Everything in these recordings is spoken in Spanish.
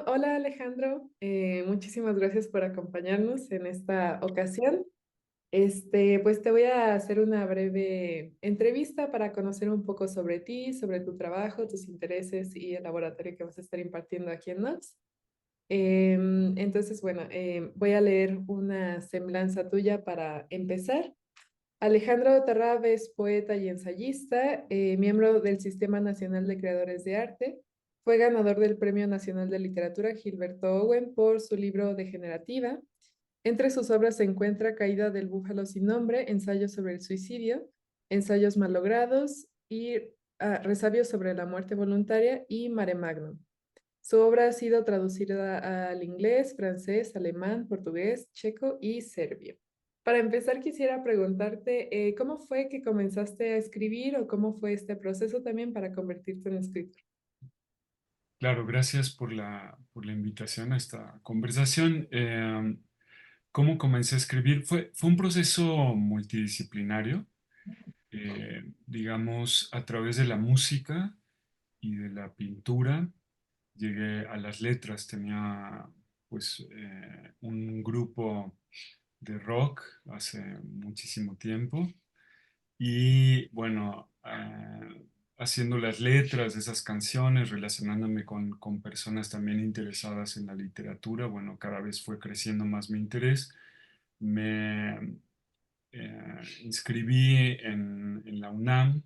Hola Alejandro, muchísimas gracias por acompañarnos en esta ocasión. Pues te voy a hacer una breve entrevista para conocer un poco sobre ti, sobre tu trabajo, tus intereses y el laboratorio que vas a estar impartiendo aquí en NOTS. Voy a leer una semblanza tuya para empezar. Alejandro Tarrave es poeta y ensayista, miembro del Sistema Nacional de Creadores de Arte. Fue ganador del Premio Nacional de Literatura Gilberto Owen por su libro Degenerativa. Entre sus obras se encuentra Caída del Búfalo sin nombre, Ensayos sobre el suicidio, Ensayos mallogrados y Resabios sobre la muerte voluntaria y Mare Magnum. Su obra ha sido traducida al inglés, francés, alemán, portugués, checo y serbio. Para empezar, quisiera preguntarte, ¿cómo fue que comenzaste a escribir o cómo fue este proceso también para convertirte en escritor? Claro, gracias por la invitación a esta conversación. ¿Cómo comencé a escribir? Fue un proceso multidisciplinario, digamos, a través de la música y de la pintura. Llegué a las letras, tenía pues un grupo de rock hace muchísimo tiempo. Y bueno, haciendo las letras de esas canciones, relacionándome con personas también interesadas en la literatura, bueno, cada vez fue creciendo más mi interés. Me inscribí en la UNAM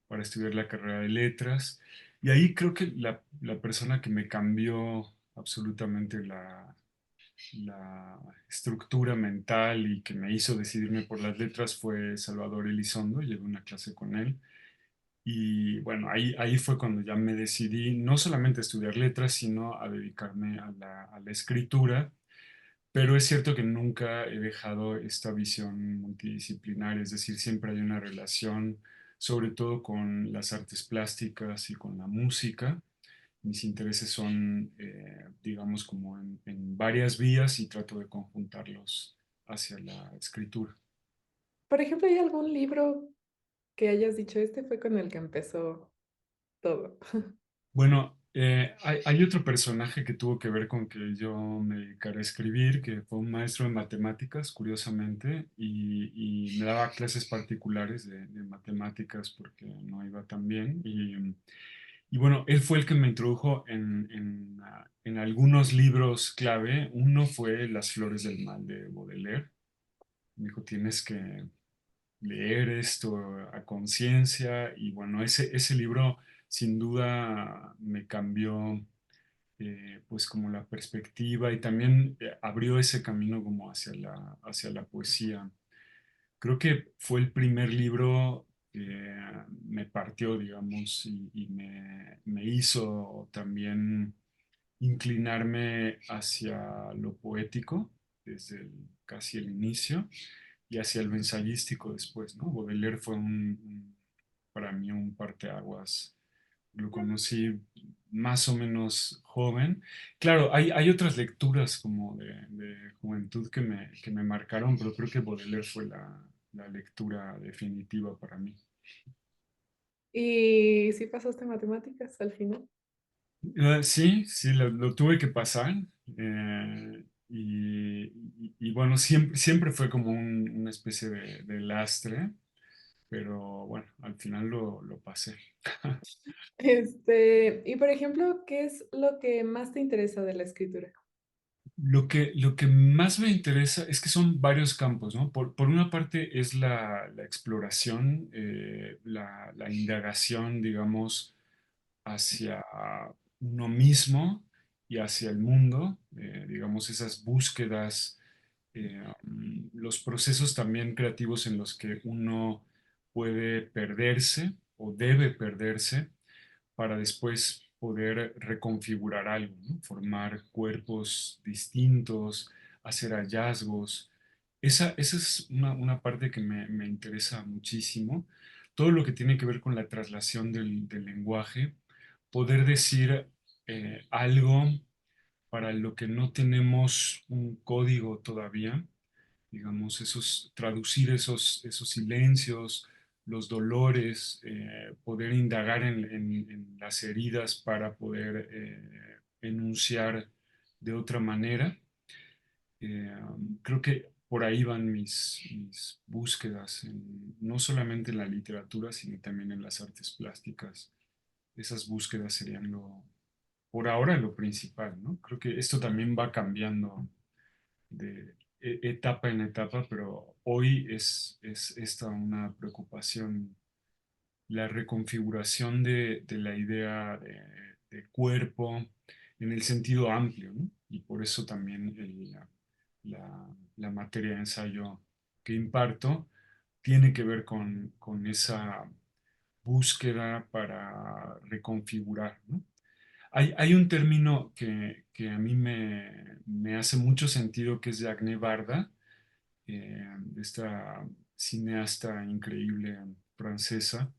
para estudiar la carrera de letras y ahí creo que la persona que me cambió absolutamente la estructura mental y que me hizo decidirme por las letras fue Salvador Elizondo. Llevé una clase con él y bueno, ahí fue cuando ya me decidí no solamente a estudiar letras, sino a dedicarme a la escritura. Pero es cierto que nunca he dejado esta visión multidisciplinaria, es decir, siempre hay una relación, sobre todo con las artes plásticas y con la música. Mis intereses son, digamos, como en varias vías y trato de conjuntarlos hacia la escritura. Por ejemplo, ¿hay algún libro que hayas dicho, este fue con el que empezó todo? Bueno, hay otro personaje que tuvo que ver con que yo me dedicara a escribir, que fue un maestro de matemáticas, curiosamente, y me daba clases particulares de matemáticas porque no iba tan bien. Y bueno, él fue el que me introdujo en algunos libros clave. Uno fue Las Flores del Mal de Baudelaire. Me dijo, tienes que leer esto a conciencia y bueno, ese libro sin duda me cambió pues como la perspectiva y también abrió ese camino como hacia la poesía. Creo que fue el primer libro que me partió, digamos, y me hizo también inclinarme hacia lo poético desde casi el inicio y hacia lo ensayístico después, ¿no? Baudelaire fue para mí un parteaguas. Lo conocí más o menos joven. Claro, hay otras lecturas como de juventud que me marcaron, pero creo que Baudelaire fue la lectura definitiva para mí. ¿Y si pasaste matemáticas al final? Sí, sí, lo tuve que pasar. Y bueno, siempre fue como una especie de lastre, pero bueno, al final lo pasé. Y por ejemplo, ¿qué es lo que más te interesa de la escritura? Lo que más me interesa es que son varios campos, ¿no? Por una parte es la exploración, la indagación, digamos, hacia uno mismo y hacia el mundo, digamos, esas búsquedas, los procesos también creativos en los que uno puede perderse o debe perderse para después poder reconfigurar algo, ¿no? Formar cuerpos distintos, hacer hallazgos. Esa es una parte que me interesa muchísimo. Todo lo que tiene que ver con la traslación del lenguaje, poder decir algo para lo que no tenemos un código todavía, digamos, traducir esos silencios, los dolores, poder indagar en las heridas para poder enunciar de otra manera. Eh, Creo que por ahí van mis búsquedas, no solamente en la literatura, sino también en las artes plásticas. Esas búsquedas serían por ahora lo principal, ¿no? Creo que esto también va cambiando de etapa en etapa, pero hoy es esta una preocupación, la reconfiguración de la idea de cuerpo en el sentido amplio, ¿no? Y por eso también la materia de ensayo que imparto tiene que ver con esa búsqueda para reconfigurar, ¿no? Hay un término que a mí me hace mucho sentido, que es de Agnès Varda, esta cineasta increíble francesa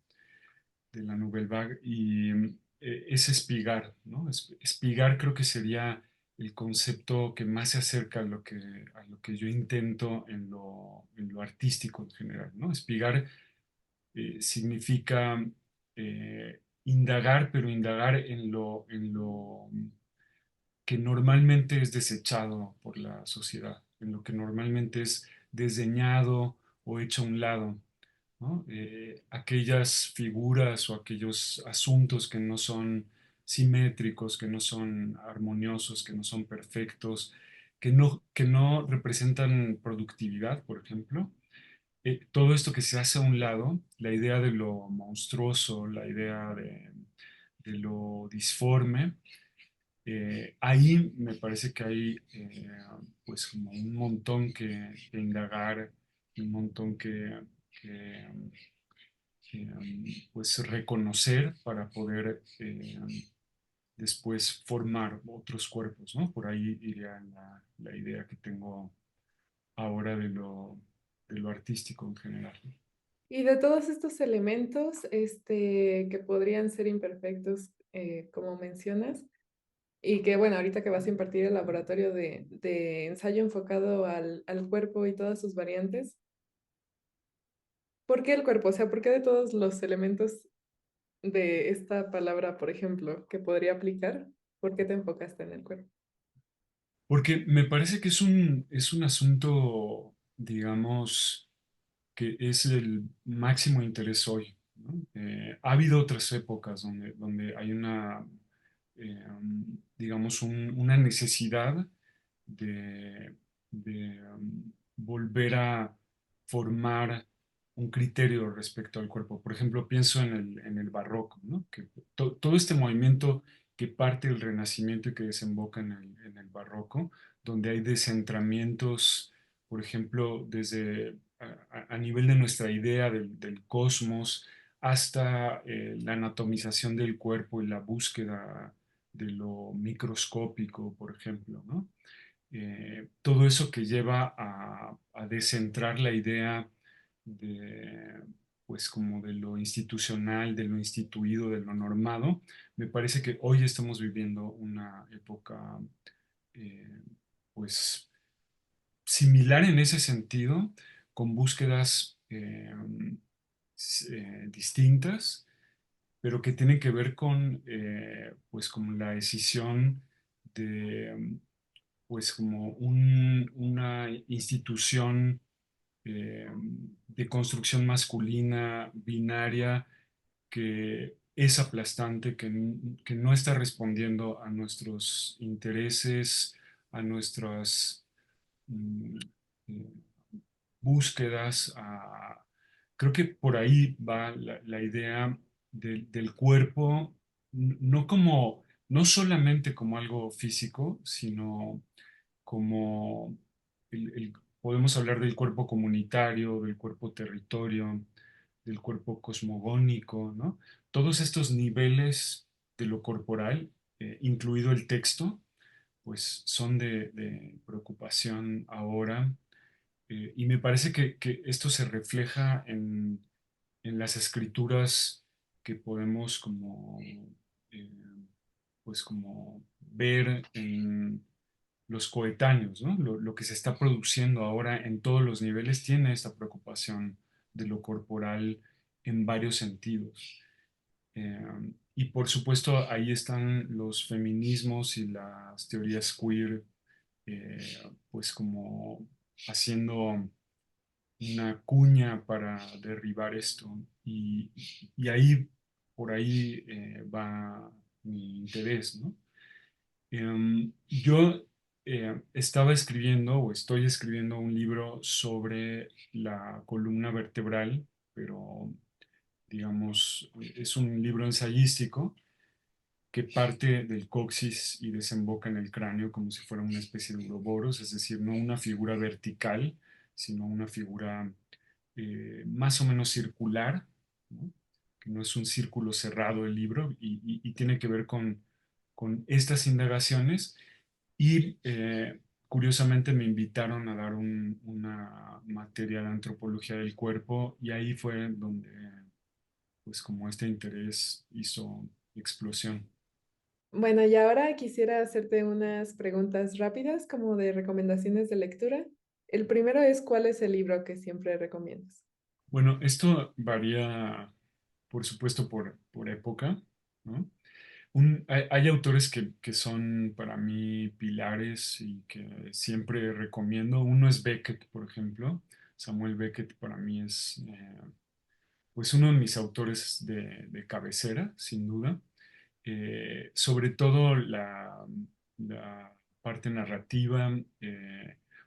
de la Nouvelle Vague, y es espigar, ¿no? Espigar creo que sería el concepto que más se acerca a lo que yo intento en lo artístico en general, ¿no? Espigar significa indagar, pero indagar en lo que normalmente es desechado por la sociedad, en lo que normalmente es desdeñado o hecho a un lado, ¿no? Aquellas figuras o aquellos asuntos que no son simétricos, que no son armoniosos, que no son perfectos, que no representan productividad, por ejemplo. Todo esto que se hace a un lado, la idea de lo monstruoso, la idea de lo disforme, ahí me parece que hay pues como un montón que indagar, un montón que, pues reconocer para poder después formar otros cuerpos, ¿no? Por ahí iría la idea que tengo ahora de lo artístico en general. Y de todos estos elementos, que podrían ser imperfectos, como mencionas, y que bueno, ahorita que vas a impartir el laboratorio de ensayo enfocado al cuerpo y todas sus variantes, ¿por qué el cuerpo? O sea, ¿por qué de todos los elementos de esta palabra, por ejemplo, que podría aplicar, por qué te enfocaste en el cuerpo? Porque me parece que es un asunto, digamos, que es el máximo interés hoy, ¿no? Ha habido otras épocas donde hay digamos, una necesidad de volver a formar un criterio respecto al cuerpo. Por ejemplo, pienso en el barroco, ¿no? Que todo este movimiento que parte del Renacimiento y que desemboca en el barroco, donde hay descentramientos, por ejemplo, desde a nivel de nuestra idea del cosmos hasta la anatomización del cuerpo y la búsqueda de lo microscópico, por ejemplo, ¿no? Todo eso que lleva a descentrar la idea de, pues como de lo institucional, de lo instituido, de lo normado, me parece que hoy estamos viviendo una época, eh, pues, similar en ese sentido, con búsquedas distintas, pero que tienen que ver con, pues, como la decisión de pues como una institución de construcción masculina, binaria, que es aplastante, que no está respondiendo a nuestros intereses, a nuestras mm, eh, búsquedas. Creo que por ahí va la idea del cuerpo, no como, no solamente como algo físico, sino como podemos hablar del cuerpo comunitario, del cuerpo territorio, del cuerpo cosmogónico, ¿no? Todos estos niveles de lo corporal, incluido el texto, pues son de preocupación ahora. Y me parece que esto se refleja en las escrituras que podemos como, eh, pues como ver en los coetáneos, ¿no? Lo que se está produciendo ahora en todos los niveles tiene esta preocupación de lo corporal en varios sentidos. Eh, y por supuesto ahí están los feminismos y las teorías queer, eh, pues como haciendo una cuña para derribar esto. Y ahí, por ahí va mi interés, ¿no? Yo estaba escribiendo o estoy escribiendo un libro sobre la columna vertebral, pero digamos, es un libro ensayístico que parte del coxis y desemboca en el cráneo como si fuera una especie de uroboros, es decir, no una figura vertical, sino una figura más o menos circular, ¿no? Que no es un círculo cerrado el libro y tiene que ver con estas indagaciones y curiosamente me invitaron a dar una materia de antropología del cuerpo y ahí fue donde pues como este interés hizo explosión. Bueno, y ahora quisiera hacerte unas preguntas rápidas como de recomendaciones de lectura. El primero es, ¿cuál es el libro que siempre recomiendas? Bueno, esto varía, por supuesto, por época, ¿no? Hay autores que son para mí pilares y que siempre recomiendo. Uno es Beckett, por ejemplo. Samuel Beckett para mí es pues uno de mis autores de cabecera, sin duda. Sobre todo la parte narrativa,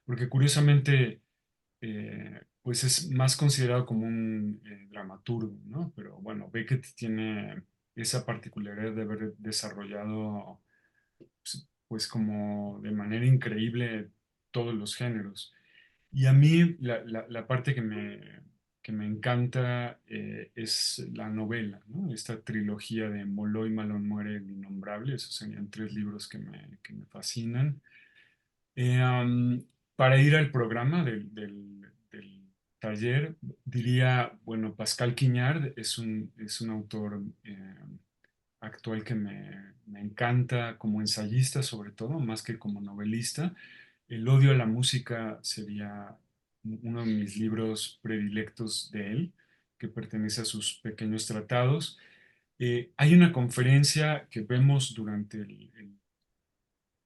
porque curiosamente pues es más considerado como un dramaturgo, ¿no? Pero bueno, Beckett tiene esa particularidad de haber desarrollado, pues como de manera increíble todos los géneros. Y a mí la parte que me encanta es la novela, ¿no? Esta trilogía de Molloy, Malone muere, El Innombrable, esos serían tres libros que me fascinan. Eh, um, para ir al programa del taller, diría, bueno, Pascal Quignard es un autor actual que me encanta como ensayista, sobre todo, más que como novelista. El odio a la música sería uno de mis libros predilectos de él, que pertenece a sus pequeños tratados. Hay una conferencia que vemos durante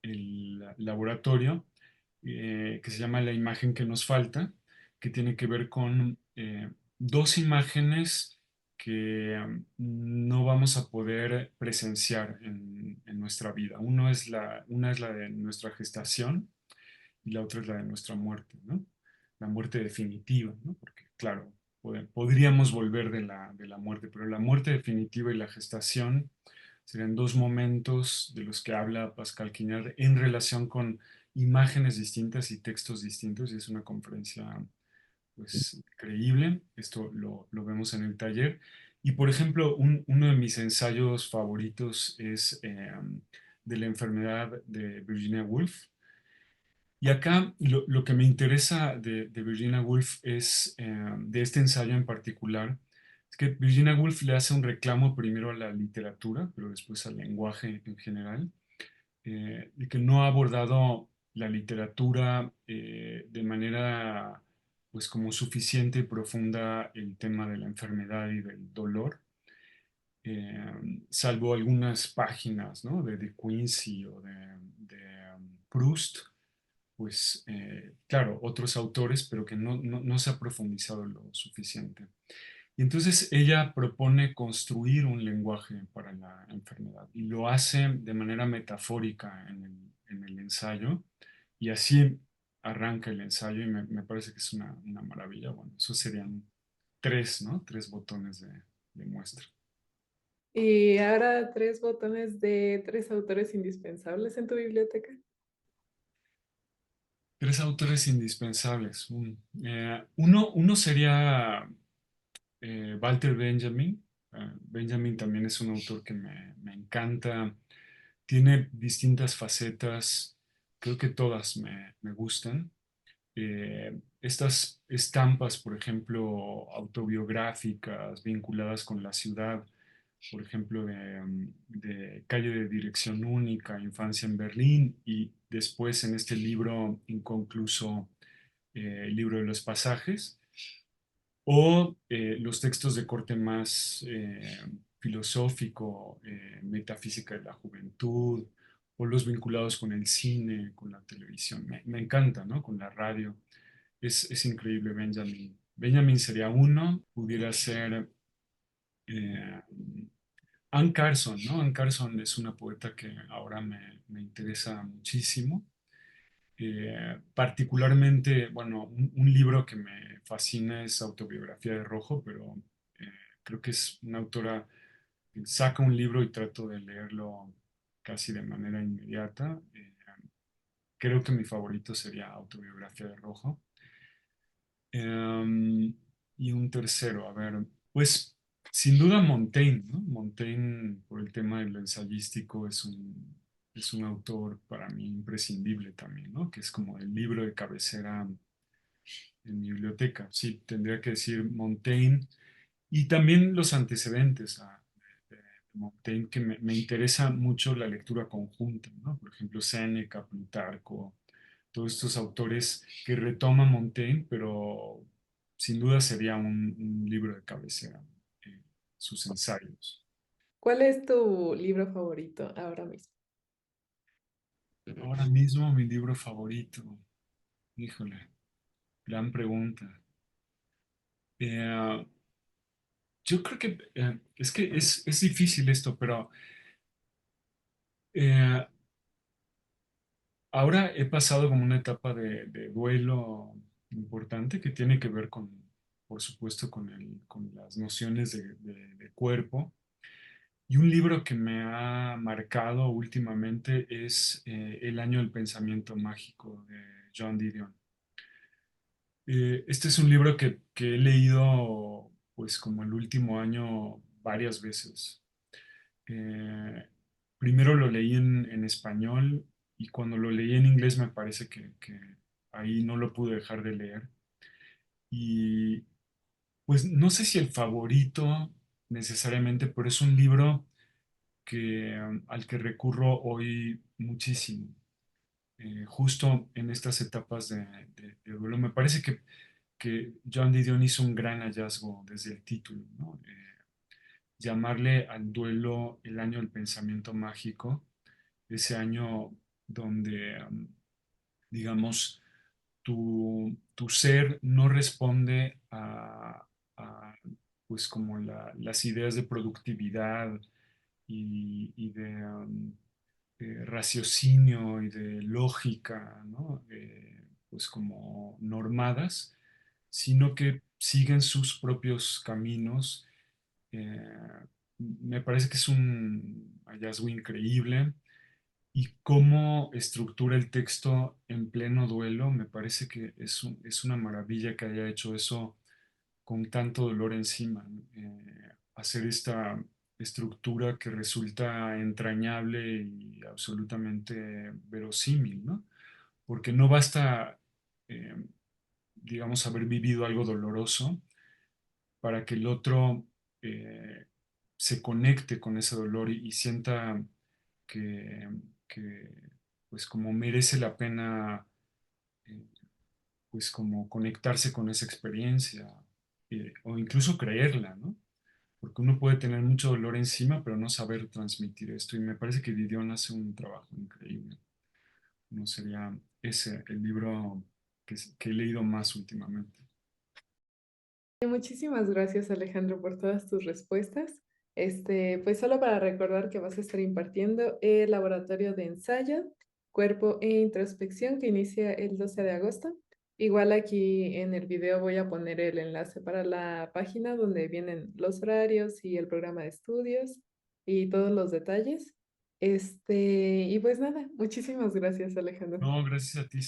el laboratorio que se llama La imagen que nos falta, que tiene que ver con dos imágenes que no vamos a poder presenciar en nuestra vida. Una es la de nuestra gestación y la otra es la de nuestra muerte, ¿no? La muerte definitiva, ¿no? Porque, claro, podríamos volver de la muerte, pero la muerte definitiva y la gestación serían dos momentos de los que habla Pascal Quignard en relación con imágenes distintas y textos distintos, y es una conferencia, pues, increíble. Esto lo vemos en el taller. Y, por ejemplo, uno de mis ensayos favoritos es de la enfermedad de Virginia Woolf, y acá lo que me interesa de Virginia Woolf es, de este ensayo en particular, es que Virginia Woolf le hace un reclamo primero a la literatura, pero después al lenguaje en general, y que no ha abordado la literatura de manera pues como suficiente y profunda el tema de la enfermedad y del dolor, salvo algunas páginas, ¿no? De Quincy o de Proust, pues claro, otros autores, pero que no se ha profundizado lo suficiente. Y entonces ella propone construir un lenguaje para la enfermedad y lo hace de manera metafórica en el ensayo y así arranca el ensayo y me parece que es una maravilla. Bueno, esos serían tres, ¿no? Tres botones de muestra. Y ahora tres botones de tres autores indispensables en tu biblioteca. Tres autores indispensables. Uno sería Walter Benjamin. Benjamin también es un autor que me encanta. Tiene distintas facetas. Creo que todas me gustan. Estas estampas, por ejemplo, autobiográficas vinculadas con la ciudad, por ejemplo, de Calle de Dirección Única, Infancia en Berlín, y después en este libro inconcluso, el libro de los pasajes, o los textos de corte más filosófico, metafísica de la juventud, o los vinculados con el cine, con la televisión. Me encanta, ¿no? Con la radio. Es increíble Benjamin. Benjamin sería uno, pudiera ser eh, Anne Carson, ¿no? Anne Carson es una poeta que ahora me interesa muchísimo. Particularmente, bueno, un libro que me fascina es Autobiografía de Rojo, pero eh, creo que es una autora que saca un libro y trato de leerlo casi de manera inmediata. Creo que mi favorito sería Autobiografía de Rojo. Y un tercero, a ver, pues sin duda Montaigne, ¿no? Montaigne, por el tema del ensayístico, es un autor para mí imprescindible también, ¿no? Que es como el libro de cabecera en mi biblioteca. Sí, tendría que decir Montaigne y también los antecedentes de Montaigne, que me interesa mucho la lectura conjunta, ¿no? Por ejemplo, Séneca, Plutarco, todos estos autores que retoma Montaigne, pero sin duda sería un libro de cabecera, eh, sus ensayos. ¿Cuál es tu libro favorito ahora mismo? Ahora mismo mi libro favorito, híjole, gran pregunta. Eh, yo creo que es difícil esto, pero eh, ahora he pasado como una etapa de duelo importante que tiene que ver con, por supuesto, con las nociones de cuerpo. Y un libro que me ha marcado últimamente es El año del pensamiento mágico de John Didion. Este es un libro que he leído pues como el último año varias veces. Eh, Primero lo leí en español y cuando lo leí en inglés me parece que ahí no lo pude dejar de leer. Y pues no sé si el favorito necesariamente, pero es un libro al que recurro hoy muchísimo, justo en estas etapas de duelo. Me parece que John Didion hizo un gran hallazgo desde el título, ¿no? Llamarle al duelo el año del pensamiento mágico, ese año donde, digamos, tu ser no responde pues como las ideas de productividad y de raciocinio y de lógica, ¿no? Pues como normadas, sino que siguen sus propios caminos. Me parece que es un hallazgo increíble y cómo estructura el texto en pleno duelo, me parece que es una maravilla que haya hecho eso con tanto dolor encima, ¿no? Hacer esta estructura que resulta entrañable y absolutamente verosímil, ¿no? Porque no basta, eh, digamos, haber vivido algo doloroso para que el otro eh, se conecte con ese dolor y sienta que, que, pues como merece la pena, eh, pues como conectarse con esa experiencia, o incluso creerla, ¿no? Porque uno puede tener mucho dolor encima, pero no saber transmitir esto. Y me parece que Didion hace un trabajo increíble. No sería ese el libro que he leído más últimamente. Muchísimas gracias, Alejandro, por todas tus respuestas. Pues solo para recordar que vas a estar impartiendo el laboratorio de ensayo, cuerpo e introspección que inicia el 12 de agosto. Igual aquí en el video voy a poner el enlace para la página donde vienen los horarios y el programa de estudios y todos los detalles. Y pues nada, muchísimas gracias, Alejandro. No, gracias a ti.